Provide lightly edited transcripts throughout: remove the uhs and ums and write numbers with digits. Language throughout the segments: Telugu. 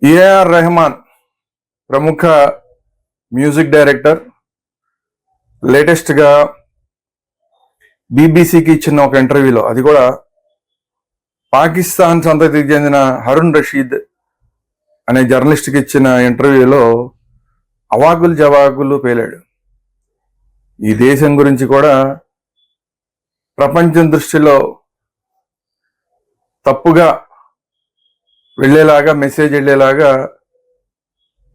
ఏఆర్ రెహమాన్ ప్రముఖ మ్యూజిక్ డైరెక్టర్ లేటెస్ట్గా బీబీసీకి ఇచ్చిన ఒక ఇంటర్వ్యూలో, అది కూడా పాకిస్తాన్ సంతతికి చెందిన హరుణ్ రషీద్ అనే జర్నలిస్ట్కి ఇచ్చిన ఇంటర్వ్యూలో అవాకులు జవాకులు పేలాడు. ఈ దేశం గురించి కూడా ప్రపంచం దృష్టిలో తప్పుగా వెళ్ళేలాగా, మెసేజ్ వెళ్ళేలాగా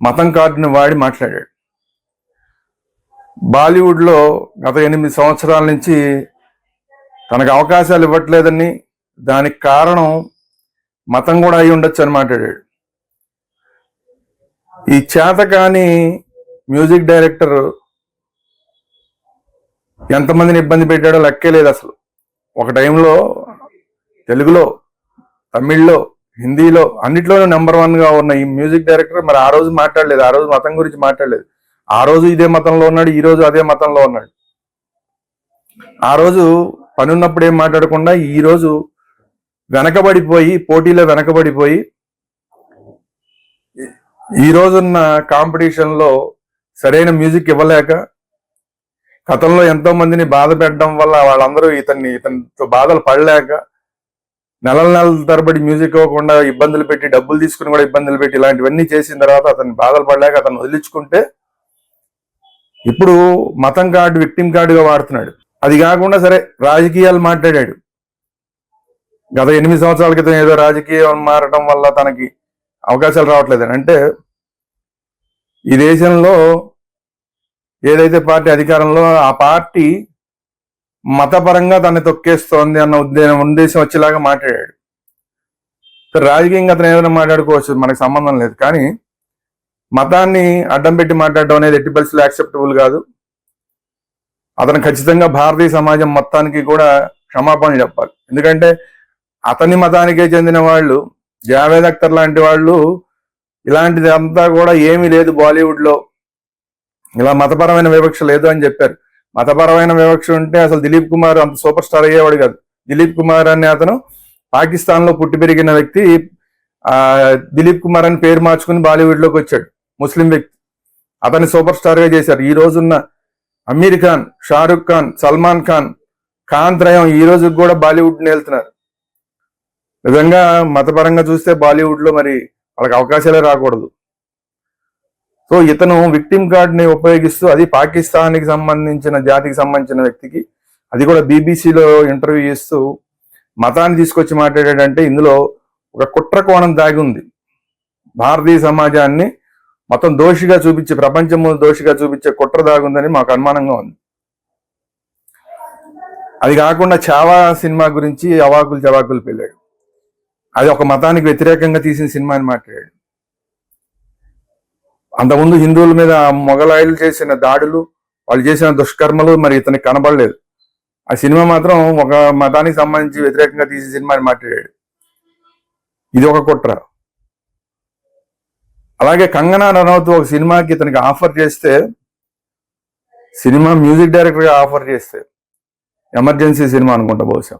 మతం కార్డుని వాడి మాట్లాడాడు. బాలీవుడ్లో గత 8 సంవత్సరాల నుంచి తనకు అవకాశాలు ఇవ్వట్లేదని, దానికి కారణం మతం కూడా అయి ఉండొచ్చు అని మాట్లాడాడు. ఈ చేతకాని మ్యూజిక్ డైరెక్టర్ ఎంతమందిని ఇబ్బంది పెట్టాడో లెక్కే లేదు అసలు. ఒక టైంలో తెలుగులో, తమిళ్లో, హిందీలో అన్నిట్లోనూ నెంబర్ 1గా ఉన్న ఈ మ్యూజిక్ డైరెక్టర్ మరి ఆ రోజు మాట్లాడలేదు. ఆ రోజు మతం గురించి మాట్లాడలేదు. ఆ రోజు ఇదే మతంలో ఉన్నాడు, ఈ రోజు అదే మతంలో ఉన్నాడు. ఆ రోజు పని ఉన్నప్పుడు ఏం మాట్లాడకుండా ఈ రోజు వెనకబడిపోయి, పోటీలో వెనకబడిపోయి, ఈ రోజున్న కాంపిటీషన్లో సరైన మ్యూజిక్ ఇవ్వలేక, గతంలో ఎంతో మందిని బాధ పెట్టడం వల్ల వాళ్ళందరూ ఇతనితో బాధలు పడలేక, నెలల తరబడి మ్యూజిక్ ఇవ్వకుండా ఇబ్బందులు పెట్టి, డబ్బులు తీసుకుని కూడా ఇబ్బందులు పెట్టి, ఇలాంటివన్నీ చేసిన తర్వాత అతన్ని బాధలు పడలేక అతను వదిలించుకుంటే ఇప్పుడు మతం కార్డు విక్టిమ్ కార్డుగా వాడుతున్నాడు. అది కాకుండా సరే రాజకీయాలు మాట్లాడాడు. గత 8 సంవత్సరాల క్రితం ఏదో రాజకీయం మారడం వల్ల తనకి అవకాశాలు రావట్లేదని. అంటే ఈ దేశంలో ఏదైతే పార్టీ అధికారంలో, ఆ పార్టీ మతపరంగా తనని తొక్కేస్తోంది అన్న ఉద్దేశం వచ్చేలాగా మాట్లాడాడు. రాజకీయంగా అతను ఏదైనా మాట్లాడుకోవచ్చు, మనకు సంబంధం లేదు. కానీ మతాన్ని అడ్డం పెట్టి మాట్లాడడం అనేది ఎట్టి పరిస్థితుల్లో యాక్సెప్టబుల్ కాదు. అతను ఖచ్చితంగా భారతీయ సమాజం మొత్తానికి కూడా క్షమాపణలు చెప్పాలి. ఎందుకంటే అతని మతానికే చెందిన వాళ్ళు, జావేద్ అఖ్తర్ లాంటి వాళ్ళు, ఇలాంటిది అంతా కూడా ఏమీ లేదు బాలీవుడ్లో, ఇలా మతపరమైన వివక్ష లేదు అని చెప్పారు. మతపరమైన వివక్ష ఉంటే అసలు దిలీప్ కుమార్ అంత సూపర్ స్టార్ అయ్యేవాడు కాదు. దిలీప్ కుమార్ అనే అతను పాకిస్తాన్లో పుట్టి పెరిగిన వ్యక్తి. దిలీప్ కుమార్ అని పేరు మార్చుకుని బాలీవుడ్లోకి వచ్చాడు, ముస్లిం వ్యక్తి. అతన్ని సూపర్ స్టార్గా చేశారు. ఈ రోజున్న అమీర్ ఖాన్, షారుఖ్ ఖాన్, సల్మాన్ ఖాన్, ఖాన్ త్రయం ఈ రోజుకి కూడా బాలీవుడ్ని వెళ్తున్నారు. నిజంగా మతపరంగా చూస్తే బాలీవుడ్లో మరి వాళ్ళకి అవకాశాలే రాకూడదు. సో ఇతను విక్టిమ్ కార్డ్ని ఉపయోగిస్తూ, అది పాకిస్తాన్కి సంబంధించిన, జాతికి సంబంధించిన వ్యక్తికి, అది కూడా బీబీసీలో ఇంటర్వ్యూ చేస్తూ మతాన్ని తీసుకొచ్చి మాట్లాడాడంటే ఇందులో ఒక కుట్ర కోణం దాగి ఉంది. భారతీయ సమాజాన్ని మొత్తం దోషిగా చూపించే, ప్రపంచం ముందు దోషిగా చూపించే కుట్ర దాగుందని మాకు అనుమానంగా ఉంది. అది కాకుండా చావా సినిమా గురించి అవాకులు జవాకులు పెళ్ళాడు. అది ఒక మతానికి వ్యతిరేకంగా తీసిన సినిమా అని మాట్లాడాడు. అంతకుముందు హిందువుల మీద మొఘలాయులు చేసిన దాడులు, వాళ్ళు చేసిన దుష్కర్మలు మరి ఇతనికి కనబడలేదు. ఆ సినిమా మాత్రం ఒక మతానికి సంబంధించి వ్యతిరేకంగా తీసిన సినిమా అని మాట్లాడాడు. ఇది ఒక కుట్ర. అలాగే కంగనా రనౌత్ ఒక సినిమాకి ఇతనికి ఆఫర్ చేస్తే, సినిమా మ్యూజిక్ డైరెక్టర్గా ఆఫర్ చేస్తే, ఎమర్జెన్సీ సినిమా అనుకుంటా బహుశా,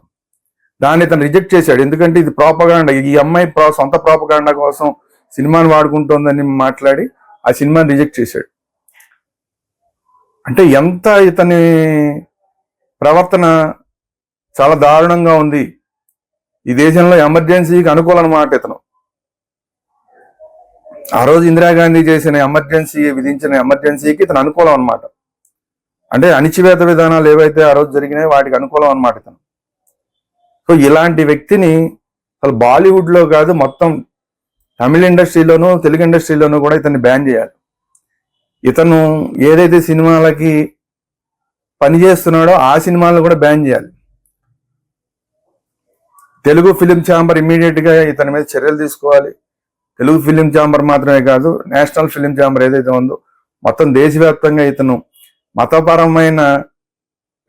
దాన్ని ఇతను రిజెక్ట్ చేశాడు. ఎందుకంటే ఇది ప్రాపగాండా, ఈ అమ్మాయి సొంత ప్రాపగాండా కోసం సినిమాని వాడుకుంటోందని మాట్లాడి ఆ సినిమాని రిజెక్ట్ చేశాడు. అంటే ఎంత ఇతని ప్రవర్తన చాలా దారుణంగా ఉంది. ఈ దేశంలో ఎమర్జెన్సీకి అనుకూలన్నమాట ఇతను. ఆ రోజు ఇందిరాగాంధీ చేసిన విధించిన ఎమర్జెన్సీకి ఇతను అనుకూలం అనమాట. అంటే అణిచివేత విధానాలు ఏవైతే ఆ రోజు జరిగినాయో వాటికి అనుకూలం అనమాట ఇతను. సో ఇలాంటి వ్యక్తిని అసలు బాలీవుడ్లో కాదు, మొత్తం తమిళ ఇండస్ట్రీలోనూ, తెలుగు ఇండస్ట్రీలోనూ కూడా ఇతన్ని బ్యాన్ చేయాలి. ఇతను ఏదైతే సినిమాలకి పనిచేస్తున్నాడో ఆ సినిమాలను కూడా బ్యాన్ చేయాలి. తెలుగు ఫిలిం ఛాంబర్ ఇమ్మీడియట్గా ఇతని మీద చర్యలు తీసుకోవాలి. తెలుగు ఫిలిం ఛాంబర్ మాత్రమే కాదు, నేషనల్ ఫిలిం ఛాంబర్ ఏదైతే ఉందో మొత్తం దేశవ్యాప్తంగా ఇతను మతపరమైన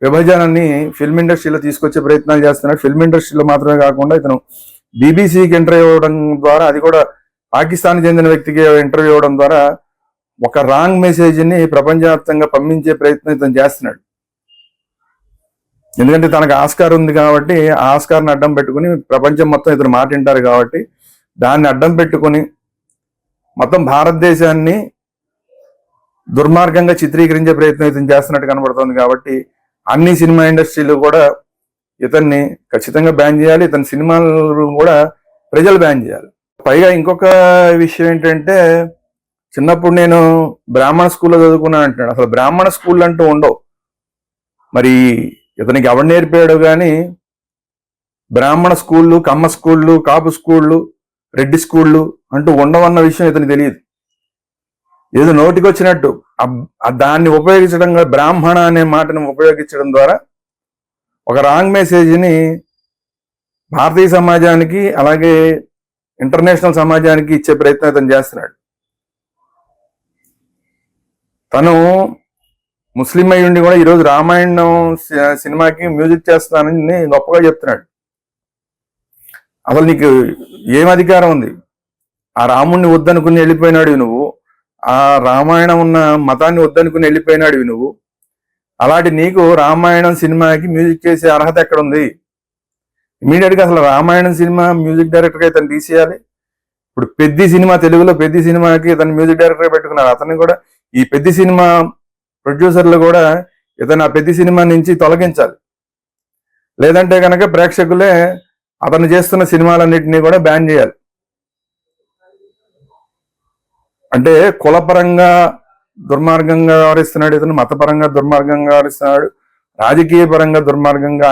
విభజనని ఫిల్మ్ ఇండస్ట్రీలో తీసుకొచ్చే ప్రయత్నాలు చేస్తున్నాడు. ఫిల్మ్ ఇండస్ట్రీలో మాత్రమే కాకుండా ఇతను బీబీసీకి ఇంటర్వ్యూ ఇవ్వడం ద్వారా, అది కూడా పాకిస్తాన్ చెందిన వ్యక్తికి ఇంటర్వ్యూ ఇవ్వడం ద్వారా ఒక రాంగ్ మెసేజ్ని ప్రపంచవ్యాప్తంగా పంపించే ప్రయత్నం ఇతను చేస్తున్నాడు. ఎందుకంటే తనకు ఆస్కార్ ఉంది కాబట్టి, ఆ ఆస్కార్ని అడ్డం పెట్టుకుని ప్రపంచం మొత్తం ఇతను మాట వింటారు కాబట్టి, దాన్ని అడ్డం పెట్టుకుని మొత్తం భారతదేశాన్ని దుర్మార్గంగా చిత్రీకరించే ప్రయత్నం ఇతను చేస్తున్నట్టు కనబడుతుంది. కాబట్టి అన్ని సినిమా ఇండస్ట్రీలు కూడా ఇతన్ని ఖచ్చితంగా బ్యాన్ చేయాలి. ఇతని సినిమాలు కూడా ప్రజలు బ్యాన్ చేయాలి. పైగా ఇంకొక విషయం ఏంటంటే, చిన్నప్పుడు నేను బ్రాహ్మణ స్కూల్లో చదువుకున్నాను అంటున్నాడు. అసలు బ్రాహ్మణ స్కూల్ అంటూ ఉండవు. మరి ఇతనికి ఎవరు నేర్పాడు కానీ బ్రాహ్మణ స్కూళ్ళు, కమ్మ స్కూళ్ళు, కాపు స్కూళ్ళు, రెడ్డి స్కూళ్ళు అంటూ ఉండవన్న విషయం ఇతనికి తెలియదు. ఏదో నోటికి వచ్చినట్టు దాన్ని ఉపయోగించడం, బ్రాహ్మణ అనే మాటను ఉపయోగించడం ద్వారా ఒక రాంగ్ మెసేజ్ని భారతీయ సమాజానికి అలాగే ఇంటర్నేషనల్ సమాజానికి ఇచ్చే ప్రయత్నం ఇతను చేస్తున్నాడు. తను ముస్లిం అయి ఉండి కూడా ఈరోజు రామాయణం సినిమాకి మ్యూజిక్ చేస్తానని గొప్పగా చెప్తున్నాడు. అసలు నీకు ఏం అధికారం ఉంది? ఆ రాముణ్ణి వద్దనుకుని వెళ్ళిపోయినాడు నువ్వు, ఆ రామాయణం ఉన్న మతాన్ని వద్దనుకుని వెళ్ళిపోయినాడు నువ్వు. అలాంటి నీకు రామాయణం సినిమాకి మ్యూజిక్ చేసే అర్హత ఎక్కడుంది? ఇమీడియట్గా అసలు రామాయణం సినిమా మ్యూజిక్ డైరెక్టర్గా ఇతను తీసేయాలి. ఇప్పుడు పెద్ది సినిమా, తెలుగులో పెద్ది సినిమాకి ఇతను మ్యూజిక్ డైరెక్టర్గా పెట్టుకున్నారు. అతన్ని కూడా ఈ పెద్ది సినిమా ప్రొడ్యూసర్లు కూడా ఇతను ఆ పెద్ది సినిమా నుంచి తొలగించాలి. లేదంటే కనుక ప్రేక్షకులే అతను చేస్తున్న సినిమాలన్నింటినీ కూడా బ్యాన్ చేయాలి. అంటే కులపరంగా దుర్మార్గంగా వ్యవహరిస్తున్నాడు ఇతను, మతపరంగా దుర్మార్గంగా వ్యవహరిస్తున్నాడు, రాజకీయ పరంగా దుర్మార్గంగా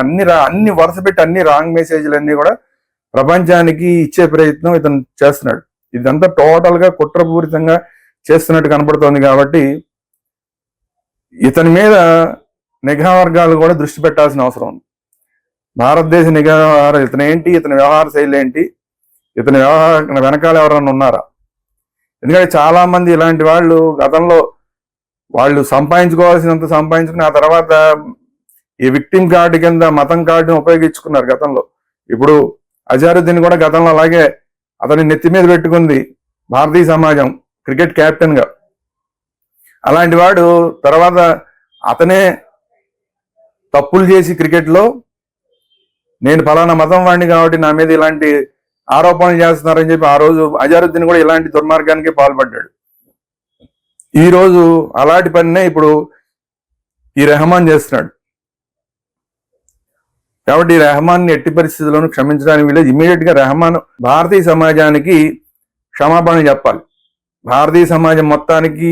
అన్ని వరుస పెట్టి అన్ని రాంగ్ మెసేజ్లన్నీ కూడా ప్రపంచానికి ఇచ్చే ప్రయత్నం ఇతను చేస్తున్నాడు. ఇదంతా టోటల్ గా కుట్రపూరితంగా చేస్తున్నట్టు కనపడుతోంది. కాబట్టి ఇతని మీద నిఘా వర్గాలు కూడా దృష్టి పెట్టాల్సిన అవసరం ఉంది. భారతదేశ నిఘా వ్యవహారం ఇతను ఏంటి, ఇతని వ్యవహార శైలి ఏంటి, ఇతని వ్యవహార వెనకాల ఎవరన్నా ఉన్నారా? ఎందుకంటే చాలా మంది ఇలాంటి వాళ్ళు గతంలో వాళ్ళు సంపాదించుకోవాల్సినంత సంపాదించుకుని ఆ తర్వాత ఈ విక్టిమ్ కార్డు కింద మతం కార్డుని ఉపయోగించుకున్నారు గతంలో. ఇప్పుడు అజారుద్దీన్ కూడా గతంలో అలాగే అతని నెత్తి మీద పెట్టుకుంది భారతీయ సమాజం క్రికెట్ కెప్టెన్ గా. అలాంటి వాడు తర్వాత అతనే తప్పులు చేసి క్రికెట్లో నేను ఫలానా మతం వాడిని కాబట్టి నా మీద ఇలాంటి ఆరోపణలు చేస్తున్నారని చెప్పి ఆ రోజు అజారుద్దీన్ కూడా ఇలాంటి దుర్మార్గానికి పాల్పడ్డాడు. ఈ రోజు అలాంటి పనినే ఇప్పుడు ఈ రెహమాన్ చేస్తున్నాడు. కాబట్టి ఈ రెహమాన్ని ఎట్టి పరిస్థితుల్లోనూ క్షమించడానికి వీలేదు. ఇమీడియట్ గా రెహమాన్ భారతీయ సమాజానికి క్షమాపణ చెప్పాలి. భారతీయ సమాజం మొత్తానికి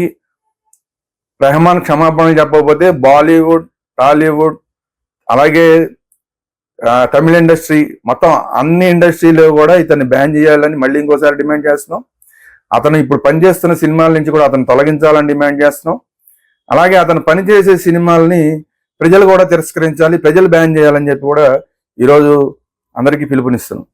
రెహమాన్ క్షమాపణ చెప్పకపోతే బాలీవుడ్, టాలీవుడ్ అలాగే తమిళ ఇండస్ట్రీ మొత్తం అన్ని ఇండస్ట్రీలో కూడా ఇతన్ని బ్యాన్ చేయాలని మళ్ళీ ఇంకోసారి డిమాండ్ చేస్తున్నాం. అతను ఇప్పుడు పనిచేస్తున్న సినిమాల నుంచి కూడా అతను తొలగించాలని డిమాండ్ చేస్తున్నాం. అలాగే అతను పనిచేసే సినిమాలని ప్రజలు కూడా తిరస్కరించాలి, ప్రజలు బ్యాన్ చేయాలని చెప్పి కూడా ఈరోజు అందరికీ పిలుపునిస్తున్నాం.